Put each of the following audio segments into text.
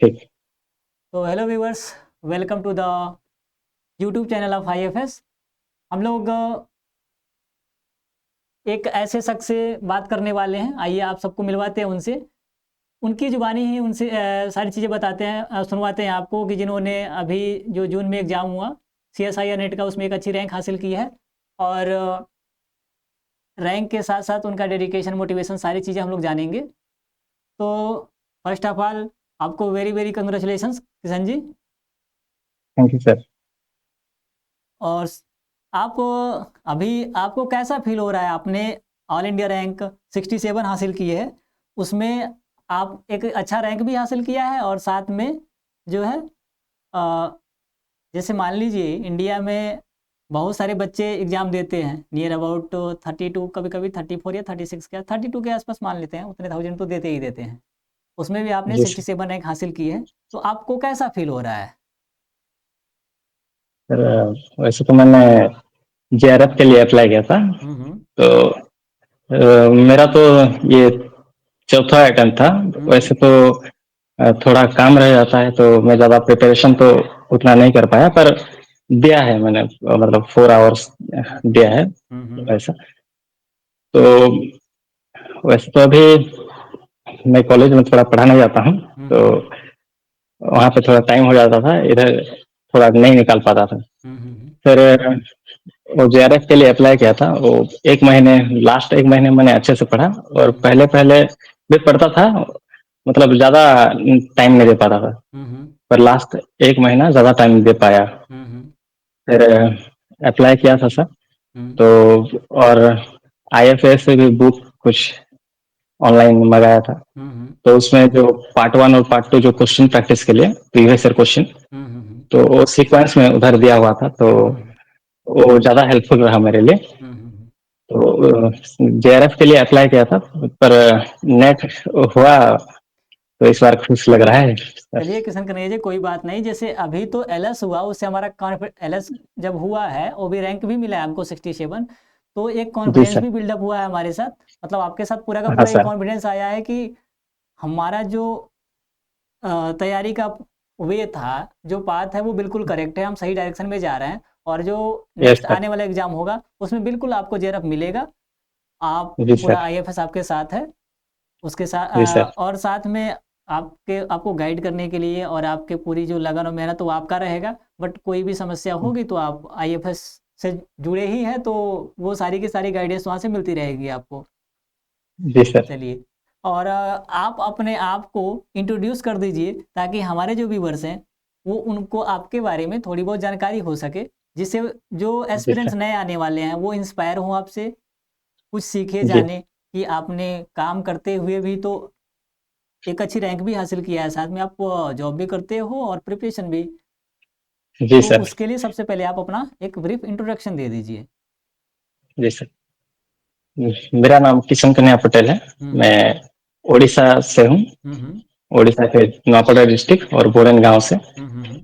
ठीक। तो hello viewers, welcome to the YouTube channel of IFS। हम लोग एक ऐसे शख्स से बात करने वाले हैं। आइए आप सबको मिलवाते हैं उनसे, उनकी ज़ुबानी ही उनसे सारी चीज़ें बताते हैं, सुनवाते हैं आपको कि जिन्होंने अभी जो जून में एग्ज़ाम हुआ CSIR नेट का, उसमें एक अच्छी रैंक हासिल की है। और रैंक के साथ साथ उनका डेडिकेशन, मोटिवेशन, सारी चीज़ें हम लोग जानेंगे। तो फर्स्ट ऑफ ऑल आपको very very congratulations Kishan ji. Thank you sir. और आपको अभी आपको कैसा फील हो रहा है? आपने ऑल इंडिया रैंक 67 हासिल की है, उसमें आप एक अच्छा रैंक भी हासिल किया है, और साथ में जो है अ, जैसे मान लीजिए इंडिया में बहुत सारे बच्चे एग्ज़ाम देते हैं, नियर अबाउट 32, कभी कभी 34 या 36, क्या 32 के आसपास मान लेते हैं, उतने थाउजेंड तो देते ही देते हैं। उसमें भी आपने जी सर। 67 रैंक हासिल की है, तो आपको कैसा फील हो रहा है? सर वैसे तो मैंने JRF के लिए अप्लाई किया था। हम्म। तो मेरा तो ये चौथा अटेम्प्ट था। हम्म। वैसे तो थोड़ा काम रह जाता है तो मैं ज़्यादा प्रिपरेशन तो उतना नहीं कर पाया, पर दिया है मैंने, मतलब 4 आवर्स हम्म। दिया है हम्म। वैसा। तो वैसे तो अभी मैं कॉलेज में थोड़ा पढ़ाने जाता हूँ, तो हम्म। वहाँ पे थोड़ा टाइम हो जाता था, इधर थोड़ा नहीं निकाल पाता था। हम्म। फिर वो JRF के लिए अप्लाई किया था। वो 1 महीने, लास्ट 1 महीने मैंने अच्छे से पढ़ा, और हम्म। पहले पहले भी पढ़ता था, मतलब ज़्यादा टाइम नहीं दे पाता था। हम्म। पर लास्ट 1 महीना ज़्यादा टाइम दे पाया। हम्म। फिर अप्लाई किया था सर। हम्म। तो और IFS से भी बुक कुछ ऑनलाइन मंगाया था। हम्म। तो उसमें जो पार्ट 1 और पार्ट 2 जो क्वेश्चन प्रैक्टिस के लिए प्रीवियस ईयर क्वेश्चन, हम्म। तो वो सीक्वेंस में उधर दिया हुआ था, तो हम्म। वो ज़्यादा हेल्पफुल रहा मेरे लिए। हम्म। तो JRF के लिए अप्लाई किया था, पर नेट हुआ, तो इस बार खुश लग रहा है सर। चलिए किशन कन्हैया जी, कोई बात नहीं। जैसे अभी तो LS हुआ, उससे हमारा कॉन्फिडेंस, LS जब हुआ है वो भी रैंक भी मिला है हमको 67, तो एक जी कॉन्फिडेंस सर। भी बिल्डअप हुआ है हमारे साथ। मतलब आपके साथ पूरा का हाँ पूरा एक सर। कॉन्फिडेंस आया है कि हमारा जो तैयारी का वे था, जो पाथ है, वो बिल्कुल करेक्ट है, हम सही डायरेक्शन में जा रहे हैं। और जो यस नेक्स्ट सर। आने वाला एग्ज़ाम होगा उसमें बिल्कुल आपको JRF मिलेगा। आप जी पूरा सर। IFS आपके साथ है। उसके साथ जी सर। और साथ में आपको गाइड करने के लिए और आपके पूरी जो लगन और मेहनत, वो आपका रहेगा। बट कोई भी समस्या होगी तो आप IFS से जुड़े ही हैं, तो वो सारी की सारी गाइडेंस वहाँ से मिलती रहेगी आपको। जी सर। चलिए, और आप अपने आप को इंट्रोड्यूस कर दीजिए, ताकि हमारे जो व्यूवर्स हैं वो उनको आपके बारे में थोड़ी बहुत जानकारी हो सके, जिससे जो जी एस्पिरेंट्स सर। नए आने वाले हैं वो इंस्पायर हों आपसे, कुछ सीखे, जी। जाने कि आपने काम करते हुए भी तो एक अच्छी रैंक भी हासिल किया है, साथ में आप जॉब भी करते हो और प्रिपरेशन भी। जी तो सर। उसके लिए सबसे पहले आप अपना एक ब्रीफ इंट्रोडक्शन दे दीजिए। जी सर। मेरा नाम किशन कन्हैया पटेल है। हम्म। मैं उड़ीसा से हूँ। हम्म। उड़ीसा के नवापड़ा डिस्ट्रिक्ट और बोरन गांव से। हम्म।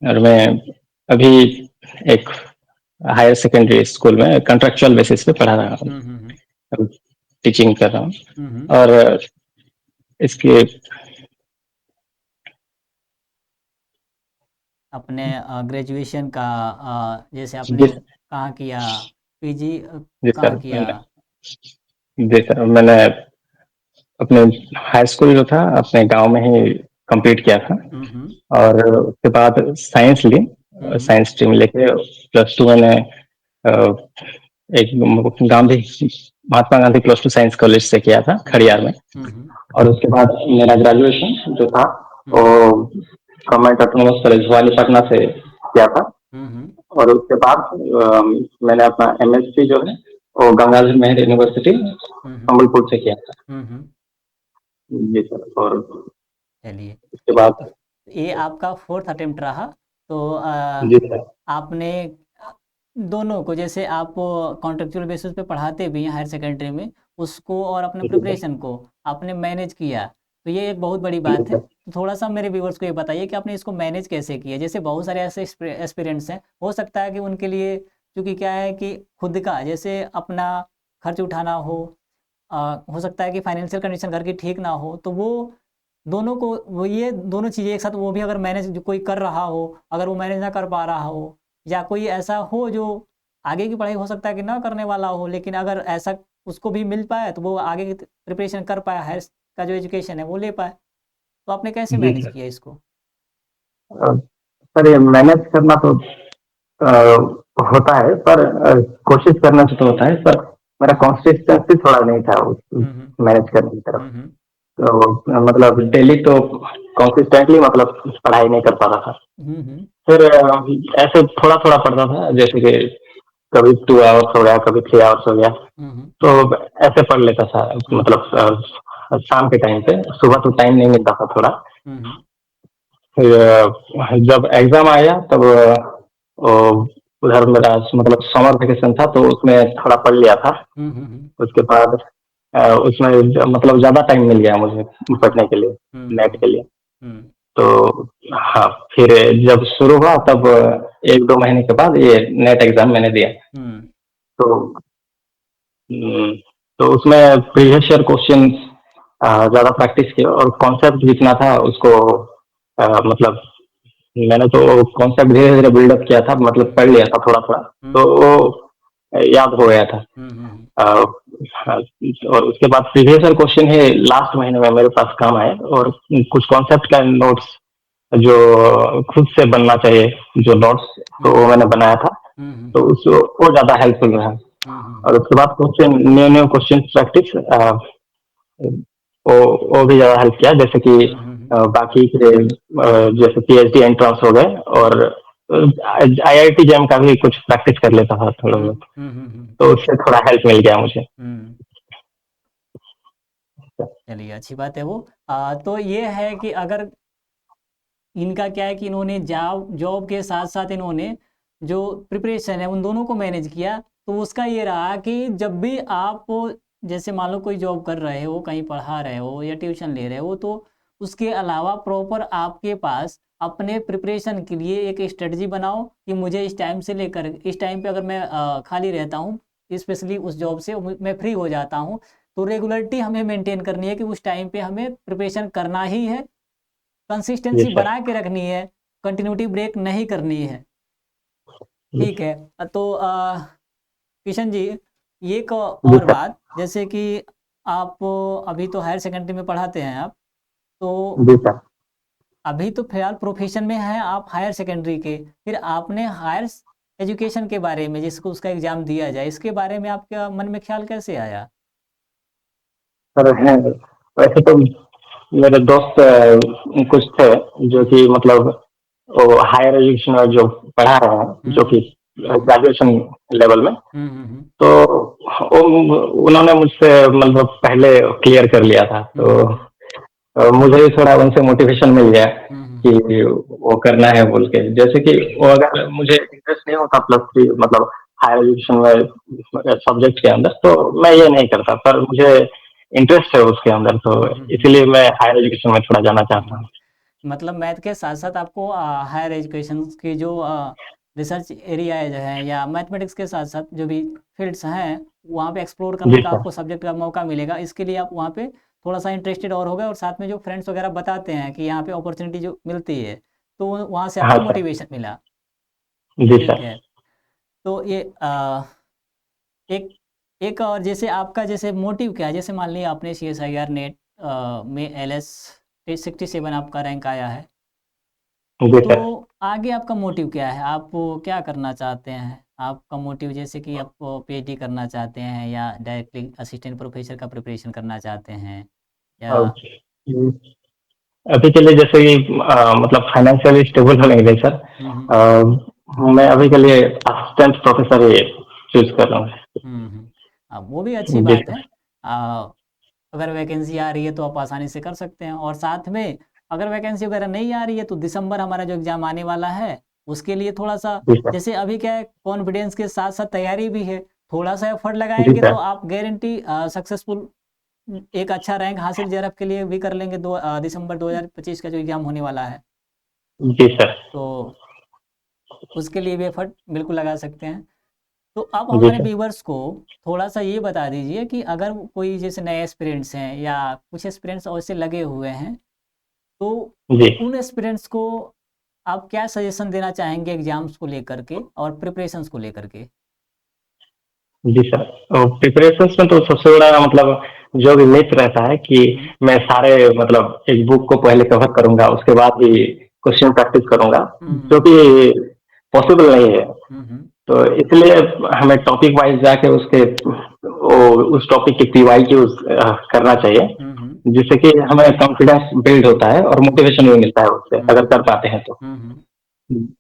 और मैं अभी एक हायर सेकेंडरी स्कूल में कॉन्ट्रेक्चुअल बेसिस पे पढ़ा रहा हूँ, हम्म। टीचिंग कर रहा हूँ। हम्म। और इसके अपने ग्रेजुएशन का जैसे जी आपने कहाँ किया, PG जी कहाँ सर। किया? जी सर, मैंने अपने हाई स्कूल जो था अपने गांव में ही कंप्लीट किया था। हम्म। और उसके बाद साइंस ली। हम्म। साइंस स्ट्रीम लेके +2 मैंने अ, एक गांधी महात्मा गांधी +2 साइंस कॉलेज से किया था, खड़ियार में। हम्म। और उसके बाद मेरा ग्रेजुएशन जो था वो हम्म। Government autonomous college Bhawanipatna से किया था। हम्म। और उसके बाद मैंने अपना MSc जो है वो गंगाधर मेहर यूनिवर्सिटी हम्म। संबलपुर से किया था। हम्म। जी सर। और चलिए, उसके बाद तो ये आपका फोर्थ अटेम्प्ट रहा। तो जी सर। आपने दोनों को, जैसे आप कॉन्ट्रेक्चुअल बेसिस पे पढ़ाते भी हैं हायर सेकेंडरी में, उसको और अपने जी सर। प्रिपरेशन को आपने मैनेज किया, तो ये एक बहुत बड़ी जी बात है। सर। तो थोड़ा सा मेरे व्यूवर्स को ये बताइए कि आपने इसको मैनेज कैसे किया। जैसे बहुत सारे ऐसे एस्पिरेंट्स हैं, हो सकता है कि उनके लिए, क्योंकि क्या है कि खुद का जैसे अपना खर्च उठाना हो सकता है कि फाइनेंशियल कंडीशन घर की ठीक ना हो, तो वो दोनों को वो ये दोनों चीज़ें एक साथ वो भी अगर मैनेज जो कोई कर रहा हो, अगर वो मैनेज ना कर पा रहा हो या कोई ऐसा हो जो आगे की पढ़ाई हो सकता है कि ना करने वाला हो, लेकिन अगर ऐसा उसको भी मिल पाए तो वो आगे की प्रिपरेशन कर पाए, हायर का जो एजुकेशन है वो ले पाए। तो आपने कैसे जी मैनेज सर। किया इसको? सर ये मैनेज करना तो अ, होता है, पर कोशिश करने से तो होता है, पर मेरा हुँ, कंसिस्टेंसी थोड़ा नहीं था उस हुँ, हुँ, मैनेज करने की तरफ। हुँ, हुँ, तो मतलब डेली तो कंसिस्टेंटली मतलब पढ़ाई नहीं कर पाता था। हुँ, हुँ, फिर ऐसे थोड़ा थोड़ा पढ़ता था, जैसे कि कभी 2 आवर्स हो गया, कभी 3 आवर्स हो गया, हुँ, हुँ, तो ऐसे पढ़ लेता था। हुँ, हुँ, मतलब शाम के टाइम पे, सुबह तो टाइम नहीं मिलता था थोड़ा। हुँ, हुँ, फिर जब एग्जाम आया तब उधर मेरा मतलब समर वेकेशन था, तो उसमें थोड़ा पढ़ लिया था। हुँ, हुँ, हुँ, उसके बाद उसमें मतलब ज्यादा टाइम मिल गया मुझे हुँ, पढ़ने के लिए, हुँ, नेट हुँ, के लिए। हुँ, तो हाँ, फिर जब शुरू हुआ तब 1-2 महीने के बाद ये नेट एग्जाम मैंने दिया। हुँ, तो हम्म, तो उसमें प्रीवियस ईयर क्वेश्चन ज्यादा प्रैक्टिस किया, और कॉन्सेप्ट जितना था उसको मतलब मैंने तो कॉन्सेप्ट धीरे धीरे बिल्डअप किया था, मतलब हुँ, पढ़ लिया था थोड़ा थोड़ा, हुँ, तो वो याद हो गया था। हुँ, हुँ, अ, हाँ, और उसके बाद प्रीवियस ईयर क्वेश्चन ही लास्ट महीने में मेरे पास काम आए, और कुछ कॉन्सेप्ट का नोट्स जो खुद से बनना चाहिए, जो नोट्स, हुँ, तो वो मैंने बनाया था। हुँ, हुँ, तो उस वो ज्यादा हेल्पफुल रहा। हुँ, हुँ, और उसके बाद question, new new question practice, वो वो भी ज्यादा हेल्प किया, जैसे कि हुँ, हुँ, बाकी के जैसे पीएचडी एंट्रांस हो गए, और आईआईटी जेम का भी कुछ प्रैक्टिस कर लेता था थोड़ा हुँ, बहुत। हुँ, हुँ, हुँ, तो उससे थोड़ा हेल्प मिल गया मुझे। हुँ। चलिए अच्छी बात है वो। तो ये है कि अगर इनका क्या है कि इन्होंने जॉब जॉब के साथ-साथ इन्होंने जो प्रिपरेशन है उन दोनों को मैनेज किया। तो उसका ये रहा कि जब भी आप जैसे मान लो कोई जॉब कर रहे हो, कहीं पढ़ा रहे हो या ट्यूशन ले रहे हो, तो उसके अलावा प्रॉपर आपके पास अपने प्रिपरेशन के लिए एक स्ट्रेटजी बनाओ कि मुझे इस टाइम से लेकर इस टाइम पे अगर मैं खाली रहता हूँ, स्पेशली उस जॉब से मैं फ्री हो जाता हूँ, तो रेगुलरिटी हमें मेंटेन करनी है कि उस टाइम पे हमें प्रिपरेशन करना ही है। जी कंसिस्टेंसी सर। बना के रखनी है, कंटिन्यूटी ब्रेक नहीं करनी है, जी ठीक है। तो किशन जी, एक जी और सर। बात, जैसे कि आप अभी तो हायर सेकेंडरी में पढ़ाते हैं आप, तो जी सर। अभी तो फिलहाल प्रोफेशन में हैं आप हायर सेकेंडरी के, फिर आपने हायर एजुकेशन के बारे में जिसको उसका एग्ज़ाम दिया जाए, इसके बारे में आपका मन में ख्याल कैसे आया? सर वैसे तो मेरे दोस्त कुछ थे, जो कि मतलब वो हायर एजुकेशन में जो पढ़ा रहे हैं, हुँ, जो कि हुँ। हुँ, हुँ। ग्रेजुएशन लेवल में। हुँ, हुँ, हुँ। तो उन्होंने मुझसे मतलब पहले क्लियर कर लिया था, हुँ, तो हुँ। मुझे भी थोड़ा उनसे मोटिवेशन मिल गया हुँ, हुँ, कि हुँ। वो करना है बोल के। जैसे कि वो अगर मुझे इंटरेस्ट नहीं होता +3 मतलब हायर एजुकेशन में सब्जेक्ट के अंदर, तो मैं ये नहीं करता, पर मुझे इंटरेस्ट है उसके अंदर, तो हुँ, हुँ, हुँ। इसीलिए मैं हायर एजुकेशन में थोड़ा जाना हुँ, चाहता हुँ। हूँ। मतलब मैथ के साथ-साथ आपको हायर एजुकेशन की जो रिसर्च एरियाज़ हैं या मैथमेटिक्स के साथ-साथ जो भी फ़ील्ड्स हैं, वहाँ पे एक्सप्लोर करने जी का सर। आपको सब्जेक्ट का मौका मिलेगा। इसके लिए आप वहाँ पे थोड़ा-सा इंटरेस्टेड और हो गए और साथ में जो फ्रेंड्स वगैरह बताते हैं कि यहाँ पे अपॉर्च्युनिटी जो मिलती है, तो वहाँ से हाँ आपको सर। मोटिवेशन मिला। जी ठीक सर। है। तो ये एक एक और जैसे आपका जैसे मोटिव क्या है? जैसे मान लीजिए आपने सीएसआईआर नेट में एलएस 67 आपका रैंक आया है। जी तो सर। आगे आपका मोटिव क्या है? आप क्या करना चाहते हैं? आपका मोटिव जैसे कि आप पीएचडी करना चाहते हैं या डायरेक्टली असिस्टेंट प्रोफेसर का प्रिपरेशन करना चाहते हैं? या ओके। अभी के लिए जैसे कि मतलब फाइनेंशियली स्टेबल होने के लिए सर, हुँ, हुँ। मैं अभी के लिए असिस्टेंट प्रोफेसर ही चूज कर रहा हूँ। हुँ, हुँ। वो भी अच्छी जी बात है। सर। अगर वैकेंसी आ रही है तो आप आसानी से कर सकते हैं और साथ में अगर वैकेंसी वगैरह नहीं आ रही है तो दिसंबर हमारा जो एग्ज़ाम आने वाला है, उसके लिए थोड़ा-सा जी सर। जैसे अभी क्या है कॉन्फिडेंस के साथ-साथ तैयारी भी है। थोड़ा-सा एफर्ट जी लगाएँगे तो सर। आप गारंटी सक्सेसफुल एक अच्छा रैंक हासिल जेआरएफ के लिए भी कर लेंगे दिसंबर 2025 का जो एग्ज़ाम होने वाला है। जी सर। तो उसके लिए भी एफर्ट बिल्कुल लगा सकते हैं। तो आप जी हमारे सर। व्यूवर्स को थोड़ा-सा ये बता दीजिए कि अगर कोई जैसे नए एस्पिरेंट्स हैं या कुछ एस्पिरेंट्स ऐसे लगे हुए हैं तो जी उन एस्पिरेंट्स को आप क्या सजेशन देना चाहेंगे एग्जाम्स को लेकर के और प्रिपरेशंस को लेकर के? जी सर, प्रिपरेशंस में तो सबसे बड़ा मतलब जो भी मिथ रहता है कि हम्म मैं सारे मतलब एक बुक को पहले कवर करूंगा, उसके बाद ही क्वेश्चन प्रैक्टिस करूंगा, जो हम्म कि पॉसिबल नहीं है। हम्म तो इसलिए हमें टॉपिक वाइज जाके उसके उस टॉपिक के पीवाईक्यूज करना चाहिए, हम्म जिससे कि हमें कॉन्फिडेंस बिल्ड होता है और मोटिवेशन भी मिलता है उससे, हम्म अगर कर पाते हैं तो। हम्म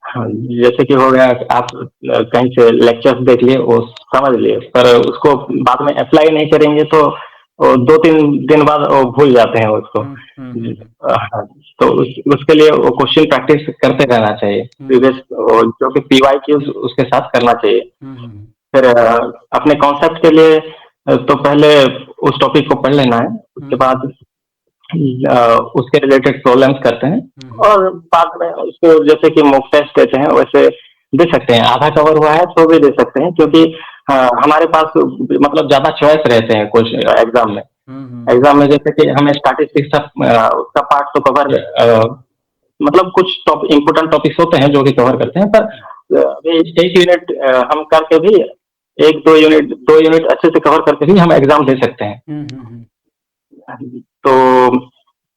हाँ, जैसे कि हो गया, आप कहीं से लेक्चर्स देख लिए, वो समझ लिए, पर उसको बाद में अप्लाई नहीं करेंगे तो वो 2-3 दिन बाद वो भूल जाते हैं उसको। हम्म हाँ, तो उसके लिए वो क्वेश्चन प्रैक्टिस करते रहना चाहिए, हम्म प्रीवियस जो कि पीवाईक्यूज उसके साथ करना चाहिए। हम्म फिर अपने कॉन्सेप्ट के लिए तो पहले उस टॉपिक को पढ़ लेना है, उसके हम्म बाद उसके रिलेटेड प्रॉब्लम्स करते हैं, हम्म और बाद में उसको जैसे कि मॉक टेस्ट देते हैं वैसे दे सकते हैं। आधा कवर हुआ है तो भी दे सकते हैं, क्योंकि हमारे पास मतलब ज्यादा चॉइस रहते हैं कुछ एग्जाम में। हम्म एग्जाम में जैसे कि हमें स्टैटिस्टिक्स का पार्ट तो कवर मतलब कुछ इम्पोर्टेंट टॉपिक्स होते हैं जो कि कवर करते हैं, पर अभी एक यूनिट हम करके भी, एक दो यूनिट अच्छे से कवर करके भी हम एग्जाम दे सकते हैं। हम्म तो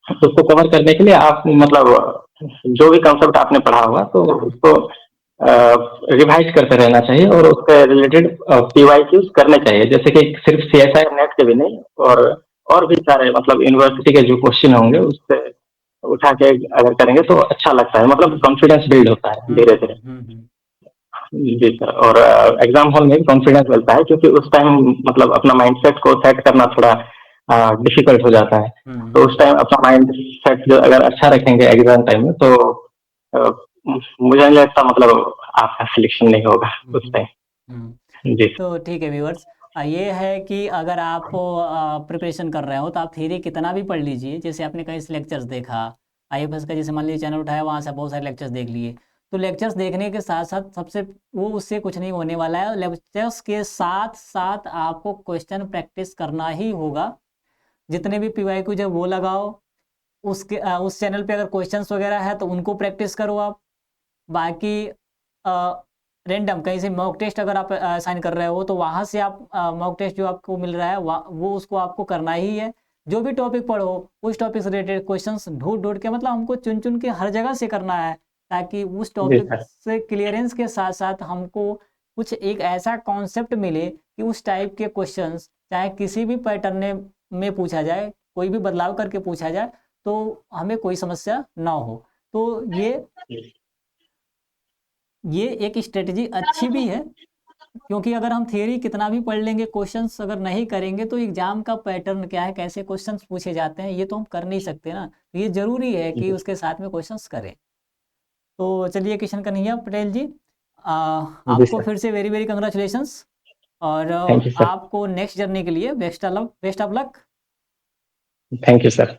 उसको कवर करने के लिए आप मतलब जो भी कंसेप्ट आपने पढ़ा होगा तो उसको रिवाइज करते रहना चाहिए, और उसके रिलेटेड पीवाईक्यूज करने चाहिए, जैसे कि सिर्फ सीएसआई नेट के भी नहीं, और भी सारे मतलब यूनिवर्सिटी के जो क्वेश्चन होंगे उससे उठा के अगर करेंगे तो अच्छा लगता है, मतलब कॉन्फिडेंस बिल्ड होता है धीरे धीरे। हम्म जी सर, और एग्जाम हॉल में भी कॉन्फिडेंस मिलता है, क्योंकि उस टाइम मतलब अपना माइंडसेट को सेट करना थोड़ा डिफिकल्ट हो जाता है। तो उस टाइम अपना माइंड सेट जो अगर अच्छा रखेंगे एग्जाम टाइम में, तो अ, मुझे नहीं लगता मतलब आपका सिलेक्शन नहीं होगा उस टाइम। हम्म जी तो ठीक है व्यूअर्स, ये है कि अगर आप प्रिपरेशन कर रहे हो तो आप थ्योरी कितना भी पढ़ लीजिए, जैसे आपने कई लेक्चर्स देखा आईएफएस का, जैसे मान लीजिए चैनल उठाया वहाँ से बहुत सारे लेक्चर्स देख लिए, तो लेक्चर्स देखने के साथ साथ सबसे वो उससे कुछ नहीं होने वाला है, लेक्चर्स के साथ साथ आपको क्वेश्चन प्रैक्टिस करना ही होगा। जितने भी पीवाईक्यू जब वो लगाओ, उसके उस चैनल पे अगर क्वेश्चंस वगैरह है तो उनको प्रैक्टिस करो आप। बाकी रेंडम कहीं से मॉक टेस्ट अगर आप साइन कर रहे हो तो वहाँ से आप मॉक टेस्ट जो आपको मिल रहा है वो उसको आपको करना ही है। जो भी टॉपिक पढ़ो उस टॉपिक से रिलेटेड क्वेश्चंस ढूंढ ढूंढ के, मतलब हमको चुन चुन के हर जगह से करना है, ताकि उस जी टॉपिक सर। से क्लियरेंस के साथ साथ हमको कुछ एक ऐसा कॉन्सेप्ट मिले कि उस टाइप के क्वेश्चंस चाहे किसी भी पैटर्न में पूछा जाए, कोई भी बदलाव करके पूछा जाए, तो हमें कोई समस्या ना हो। तो ये एक स्ट्रेटजी अच्छी भी है, क्योंकि अगर हम थियरी कितना भी पढ़ लेंगे, क्वेश्चंस अगर नहीं करेंगे तो एग्जाम का पैटर्न क्या है, कैसे क्वेश्चंस पूछे जाते हैं, ये तो हम कर नहीं सकते ना। तो ये जरूरी है कि उसके साथ में क्वेश्चंस करें। तो चलिए किशन कन्हैया पटेल जी, जी आपको सर। फिर से वेरी वेरी कंग्रेचुलेशंस, और थैंक यू सर। आपको नेक्स्ट जर्नी के लिए best of luck. Thank you sir.